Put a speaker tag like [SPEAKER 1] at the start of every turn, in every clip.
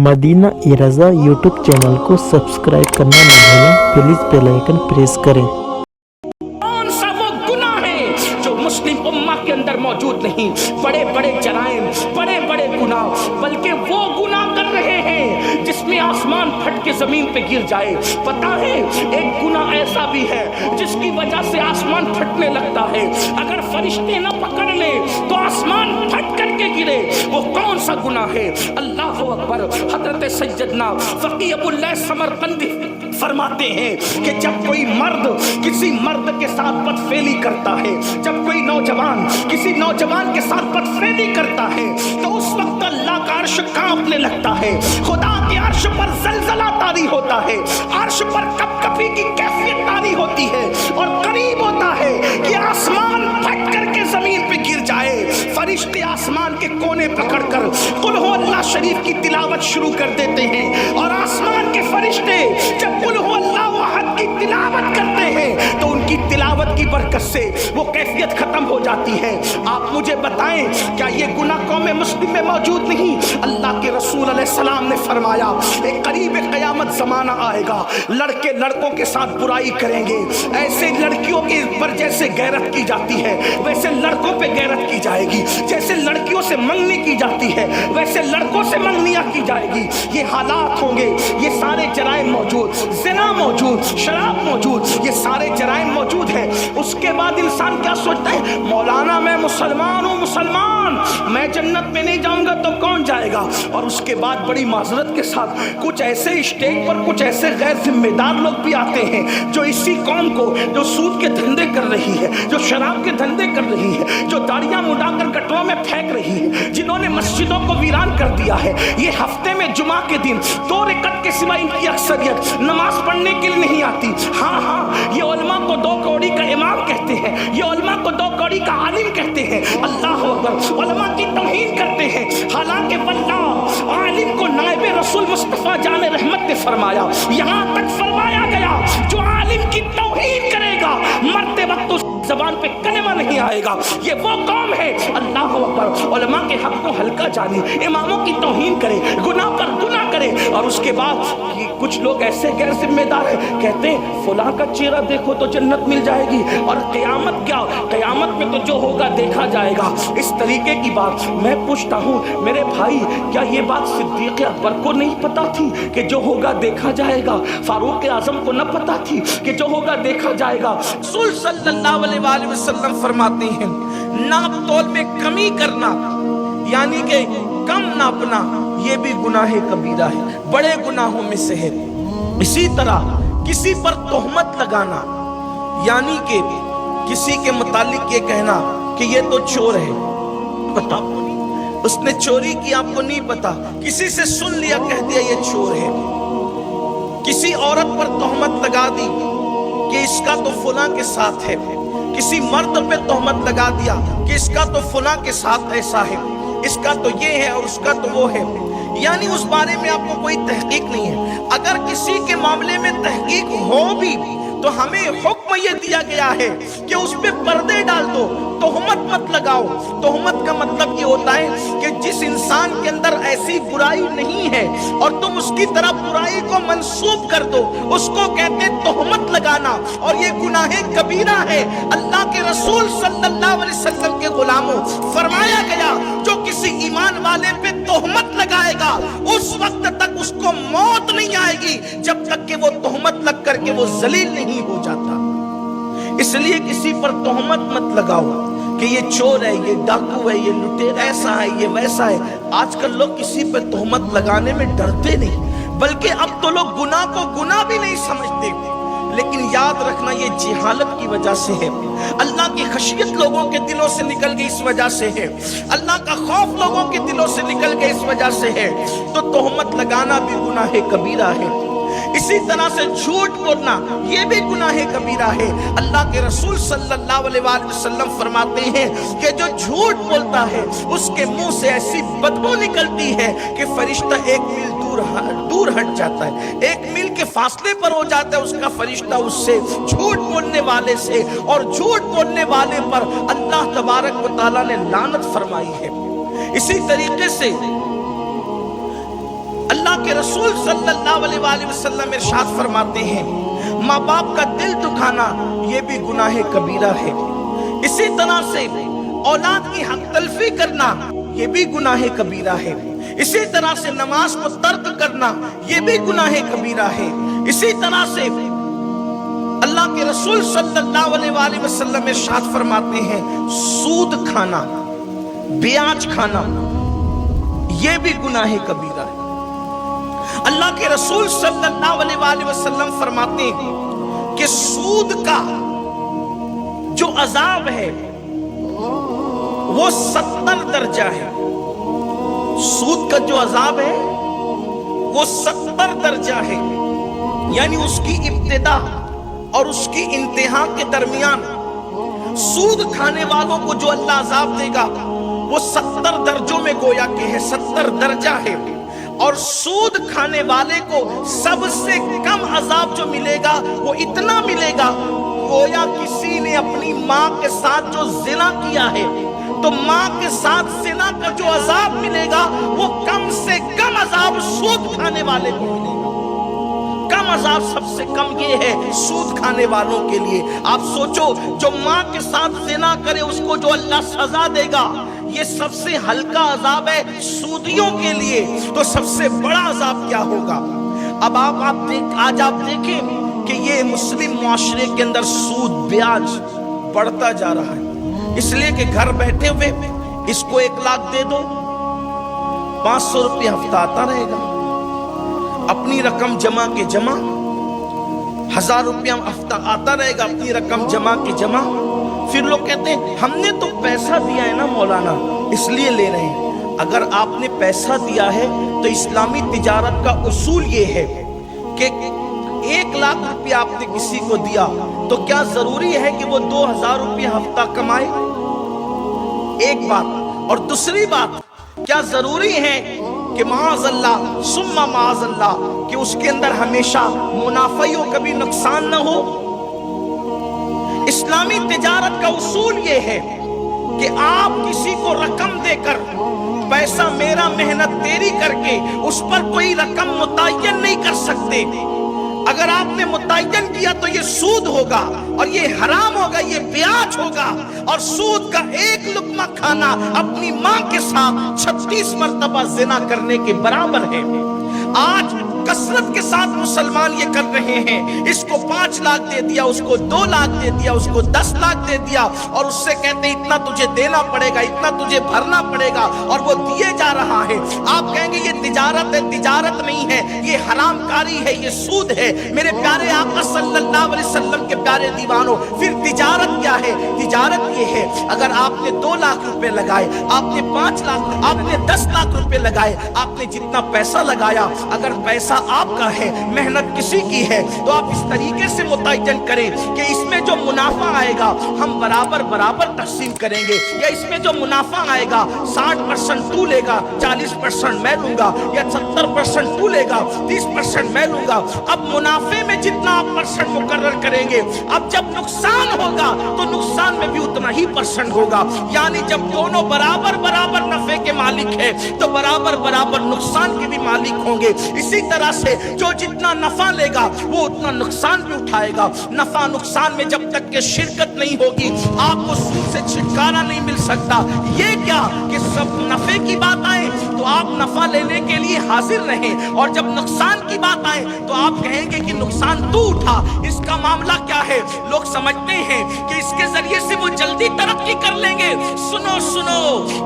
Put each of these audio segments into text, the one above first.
[SPEAKER 1] Medina रज़ा YouTube channel को subscribe करना न भूलें। प्लीज़ बेल आइकन प्रेस करें।
[SPEAKER 2] कौन सा वो गुनाह है जो मुस्लिम उम्मा के अंदर मौजूद नहीं? बड़े बड़े जराइम, बड़े बड़े गुनाह, बल्कि वो गुनाह कर रहे हैं जिसमें आसमान फट के जमीन पे गिर जाए। पता है एक गुनाह ऐसा भी है जिसकी वजह से आसमान फटने लगता है। अगर फरिश्ते न पकड़ ले तो आसमान फट करके गिरे। वो कौन सा गुनाह है? अल्लाह अकबर। हजरत सैयदना फकीह अबुल्लाह समरकंदी फरमाते हैं कि जब कोई मर्द किसी मर्द के साथ बदफेली करता है, जब कोई नौजवान किसी नौजवान के साथ बदफेली करता है, तो उस वक्त अल्लाह का अर्श कांपने लगता है। खुदा के अर्श पर जलजला तारी होता है, अर्श पर कपकपी की कैफियत तारी होती है और करीब होता है कि आसमान फट करके जमीन पे गिर जाए। फरिश्ते आसमान के कोने पकड़कर कुल हु अल्लाह शरीफ की तिलावत शुरू कर देते हैं और आसमान के फरिश्ते जब कुल हु अल्लाह अहद की तिलावत करते हैं तो उनकी तिलावत की बरकत से वो कैफियत खत्म हो जाती है। आप मुझे बताएं, क्या ये गुनाह कौम मुस्लिम में मौजूद नहीं? अल्लाह के रसूल अलैहिस्सलाम ने फरमाया एक करीब क़यामत ज़माना आएगा, लड़के लड़कों के साथ बुराई करेंगे। ऐसे लड़कियों के पर जैसे गैरत की जाती है वैसे लड़कों पे गैरत की जाएगी। जैसे लड़कियों से मंगनी की जाती है वैसे लड़कों से मंगनियाँ की जाएगी। ये हालात होंगे, ये सारे जराइम मौजूद, ज़िना मौजूद, शराब मौजूद, ये सारे जराइम मौजूद है। उसके बाद इंसान क्या सोचता है? मौलाना मैं मुसलमान हूँ, मुसलमान, मैं जन्नत में नहीं जाऊंगा तो कौन जाएगा? और उसके बाद बड़ी माजरत के साथ कुछ ऐसे स्टेज पर कुछ ऐसे गैर जिम्मेदार लोग भी आते हैं जो इसी कौम को, जो सूद के धंधे कर रही है, जो शराब के धंधे कर रही है, जो दाढ़ियां मुड़ाकर गटरों में फेंक रही है, जिन्होंने मस्जिदों को वीरान कर दिया है। ये हफ्ते में जुमा के दिन 2 रकअत के सिवा इनकी अक्सरियत नमाज पढ़ने के लिए नहीं आती। हाँ हाँ, ये उलमा को 2 कौड़ी का इमाम कहते हैं, ये उलमा को 2 कौड़ी का आलिम कहते हैं। अल्लाह अकबर, उलमा की तौहीन करते हैं। हालांकि वल्लाह आलिम को नायब रसूल मुस्तफा जान रहमत ने फरमाया, यहाँ तक फरमाया गया जो आलिम की तौहीन करेगा मरते वक्त उस ज़बान पे कलमा नहीं आएगा। ये वो कौम है अल्लाह अकबर, उलमा के हक को हल्का जाने, इमामों की तौहीन करे, गुनाह पर गुनाह करे। और उसके बाद कुछ लोग ऐसे गैर जिम्मेदार है, कहते हैं फलां का चेहरा देखो तो जन्नत मिल जाएगी और क़यामत क्या, क़यामत में तो जो होगा देखा जाएगा। इस तरीके की बात मैं पूछता हूँ मेरे भाई, क्या ये बात सिद्दीक़ अकबर को नहीं पता थी कि जो होगा देखा जाएगा? फारूक आज़म को न पता थी कि जो होगा देखा जाएगा? रसूल सल्लल्लाहु अलैहि वसल्लम फरमाते हैं नाप तोल में कमी करना यानी कि कम नापना ये भी गुनाह कबीरा है, बड़े गुनाहों में से है। इसी तरह किसी पर तोहमत लगाना यानी कि किसी के मुतालिक ये कहना कि ये तो चोर है, पता उसने चोरी की आपको नहीं पता, किसी से सुन लिया कह दिया ये चोर है। किसी औरत पर तोहमत लगा दी कि इसका तो फलां के साथ है, किसी मर्द पे तोहमत लगा दिया कि इसका तो फलां के साथ ऐसा है, इसका तो ये है और उसका तो वो है, यानी उस बारे में आपको कोई तहकीक नहीं है। अगर किसी के मामले में तहकीक हो भी तो हमें हुक्म ये दिया गया है कि उस पे पर्दे डाल दो, तोहमत मत लगाओ। तोहमत का मतलब ये होता है कि जिस इंसान के अंदर ऐसी बुराई नहीं है और तुम उसकी तरफ बुराई को मंसूब कर दो, उसको कहते तोहमत लगाना, और ये गुनाह कबीरा है। अल्लाह के रसूल सल्लल्लाहु अलैहि वसल्लम के गुलामों, फरमाया गया जो किसी ईमान वाले पे तोहमत लगाएगा उस वक्त तक उसको मौत नहीं आएगी जब तक कि वो तोहमत लग करके वो जलील नहीं हो जाता। इसलिए किसी पर तोहमत मत लगाओ कि ये चोर है, ये डाकू है, ये लुटेरा, ऐसा है, ये वैसा है। आजकल लोग किसी पर तोहमत लगाने में डरते नहीं, बल्कि अब तो लोग गुनाह को गुनाह भी नहीं समझते। लेकिन याद रखना ये जिहालत की वजह से है, अल्लाह की खशियत लोगों के दिलों से निकल गई इस वजह से है, अल्लाह का खौफ लोगों के दिलों से निकल गया इस वजह से है। तो तोहमत लगाना भी गुनाह कबीरा है। इसी तरह से झूठ बोलना ये भी गुनाह कबीरा है। अल्लाह के रसूल सल्लल्लाहु अलैहि वसल्लम फरमाते हैं कि जो झूठ बोलता है उसके मुंह से ऐसी बदबू निकलती है कि फरिश्ता 1 मील दूर हट जाता है, 1 मील के फासले पर हो जाता है उसका फरिश्ता उससे, झूठ बोलने वाले से। और झूठ बोलने वाले पर अल्लाह तबारक व तआला ने लानत फरमाई है। इसी तरीके से اللہ کے رسول صلی اللہ علیہ وآلہ وسلم ارشاد فرماتے ہیں ماں باپ کا دل دکھانا یہ بھی گناہ کبیرہ ہے، اسی طرح سے اولاد کی حق تلفی کرنا یہ بھی گناہ کبیرہ ہے، اسی طرح سے نماز کو ترک کرنا یہ بھی گناہ کبیرہ ہے، اسی طرح سے اللہ کے رسول صلی اللہ علیہ وآلہ وسلم ارشاد فرماتے ہیں سود کھانا، بیاج کھانا یہ بھی گناہ کبیرہ ہے۔ اللہ کے رسول صلی اللہ علیہ وآلہ وسلم فرماتے ہیں کہ سود کا جو عذاب ہے وہ 70 درجہ ہے، سود کا جو عذاب ہے وہ 70 درجہ ہے، یعنی اس کی ابتدا اور اس کی انتہا کے درمیان سود کھانے والوں کو جو اللہ عذاب دے گا وہ 70 درجوں میں گویا کہ ہے، 70 درجہ ہے، اور سود کھانے والے کو سب سے کم عذاب جو ملے گا وہ اتنا ملے گا گویا کسی نے اپنی ماں کے ساتھ جو زنا کیا ہے، تو ماں کے ساتھ زنا کا جو عذاب ملے گا وہ کم سے کم عذاب سود کھانے والے کو ملے گا۔ کم عذاب سب سے کم یہ ہے سود کھانے والوں کے لیے۔ آپ سوچو جو ماں کے ساتھ زنا کرے اس کو جو اللہ سزا دے گا یہ سب سے ہلکا عذاب ہے سودیوں کے لیے، تو سب سے بڑا عذاب کیا ہوگا؟ اب آج آپ دیکھیں کہ یہ مسلم معاشرے کے اندر سود بیاج بڑھتا جا رہا ہے، اس لیے کہ گھر بیٹھے ہوئے اس کو 1 لاکھ دے دو 500 روپے ہفتہ آتا رہے گا، اپنی رقم جمع کے جمع 1000 روپیہ ہفتہ آتا رہے گا، اپنی رقم جمع کے جمع۔ پھر لوگ کہتے ہیں ہم نے تو پیسہ دیا ہے نا مولانا اس لیے لے رہے ہیں۔ اگر آپ نے پیسہ دیا ہے تو اسلامی تجارت کا اصول یہ ہے کہ 1 لاکھ روپیہ آپ نے کسی کو دیا تو کیا ضروری ہے کہ وہ 2000 روپیہ ہفتہ کمائے؟ ایک بات، اور دوسری بات کیا ضروری ہے کہ معاذ اللہ ثم معاذ اللہ کہ اس کے اندر ہمیشہ منافع ہو، کبھی نقصان نہ ہو؟ اسلامی تجارت کا اصول یہ ہے کہ آپ کسی کو رقم دے کر پیسہ میرا محنت تیری کر کے اس پر کوئی رقم متعین نہیں کر سکتے۔ اگر آپ نے متعین کیا تو یہ سود ہوگا اور یہ حرام ہوگا، یہ بیاج ہوگا، اور سود کا 1 لقمہ کھانا اپنی ماں کے ساتھ 36 مرتبہ زنا کرنے کے برابر ہے۔ آج کثرت کے ساتھ مسلمان یہ کر رہے ہیں، اس کو 5 لاکھ دے دیا، اس کو 2 لاکھ دے دیا، اس کو 10 لاکھ دے دیا، اور اس سے کہتے ہیں اتنا تجھے دینا پڑے گا، اتنا تجھے بھرنا پڑے گا، اور وہ دیے جا رہا ہے۔ آپ کہیں گے یہ تجارت ہے، تجارت نہیں ہے، یہ حرام کاری ہے، یہ سود ہے۔ میرے پیارے آقا صلی اللہ علیہ وسلم کے پیارے دیوانوں، پھر تجارت کیا ہے؟ تجارت یہ ہے اگر آپ نے 2 لاکھ روپے لگائے، آپ نے 5 لاکھ، آپ نے 10 لاکھ روپے لگائے، آپ نے جتنا پیسہ لگایا اگر پیسہ آپ کا ہے، محنت کسی کی ہے، تو آپ اس طریقے سے متعین کریں کہ اس میں جو منافع آئے گا ہم برابر برابر تقسیم کریں گے، یا اس میں جو منافع آئے گا 60% تو لے گا، 40% میں لوں گا، یا 70% تو لے گا، 30% میں لوں گا۔ اب منافع میں جتنا آپ پرسنٹ مقرر کریں گے، اب جب نقصان ہوگا تو نقصان میں بھی اتنا ہی پرسنٹ ہوگا، یعنی جب دونوں برابر برابر نفع کے مالک ہیں تو برابر برابر نقصان کے بھی مالک ہوں گے۔ اسی طرح سے جو جتنا نفع لے گا وہ اتنا نقصان بھی اٹھائے گا۔ نفع نقصان میں جب تک کہ شرکت نہیں ہوگی آپ کو سود سے چھٹکارا نہیں مل سکتا۔ یہ کیا کہ سب نفع کی بات آئے تو آپ نفع لینے کے لیے حاضر رہیں، اور جب نقصان کی بات آئے تو آپ کہیں گے کہ نقصان تو اٹھا۔ اس کا معاملہ کیا ہے؟ لوگ سمجھتے ہیں کہ اس کے ذریعے سے وہ جلدی ترقی کر لیں گے۔ سنو سنو،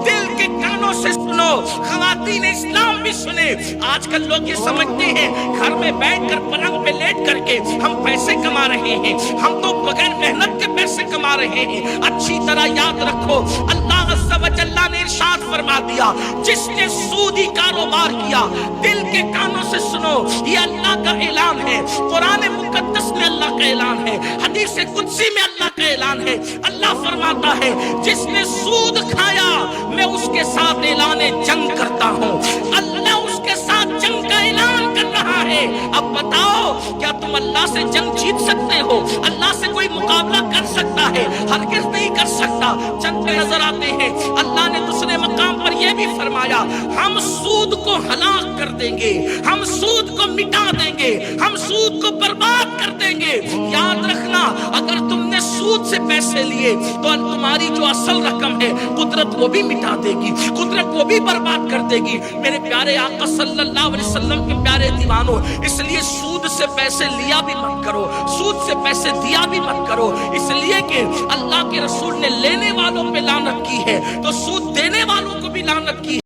[SPEAKER 2] دل کے کانوں سے سنو، خواتین اسلام بھی سنیں۔ آج کل لوگ یہ سمجھتے ہیں گھر میں بیٹھ کر پلنگ پہ لیٹ کر کے ہم پیسے کما رہے ہیں، ہم تو بغیر محنت کے پیسے کما رہے ہیں۔ اچھی طرح یاد رکھو اللہ عز و جل نے ارشاد فرما دیا جس نے سودی کاروبار کیا، دل کے کانوں سے سنو، یہ اللہ کا اعلان ہے، قرآن مقدس میں اللہ کا اعلان ہے، حدیث قدسی میں اللہ کا اعلان ہے۔ اللہ فرماتا ہے جس نے سود کھایا میں اس کے ساتھ اعلان جنگ کرتا ہوں۔ اللہ اس کے ساتھ جنگ کا اعلان کر رہا ہے ہے. اب بتاؤ کیا تم اللہ سے جنگ جیت سکتے ہو؟ اللہ سے کوئی مقابلہ کر سکتا ہے؟ ہرگز نہیں کر سکتا. چند پہ نظر آتے ہیں اللہ نے دوسرے مقام پر یہ بھی فرمایا ہم سود کو ہلاک کر دیں گے, ہم سود کو مٹا دیں گے, ہم سود کو برباد کر دیں گے. یاد رکھنا اگر تم نے سود سے پیسے لیے تو تمہاری جو اصل رقم ہے قدرت وہ بھی مٹا دے گی, قدرت وہ بھی برباد کر دے گی. میرے پیارے آقا صلی اللہ علیہ وسلم کے پیارے دیوانوں, اس لیے سود سے پیسے لیا بھی مت کرو, سود سے پیسے دیا بھی مت کرو, اس لیے کہ اللہ کے رسول نے لینے والوں پہ لعنت کی ہے تو سود دینے والوں کو بھی لعنت کی ہے.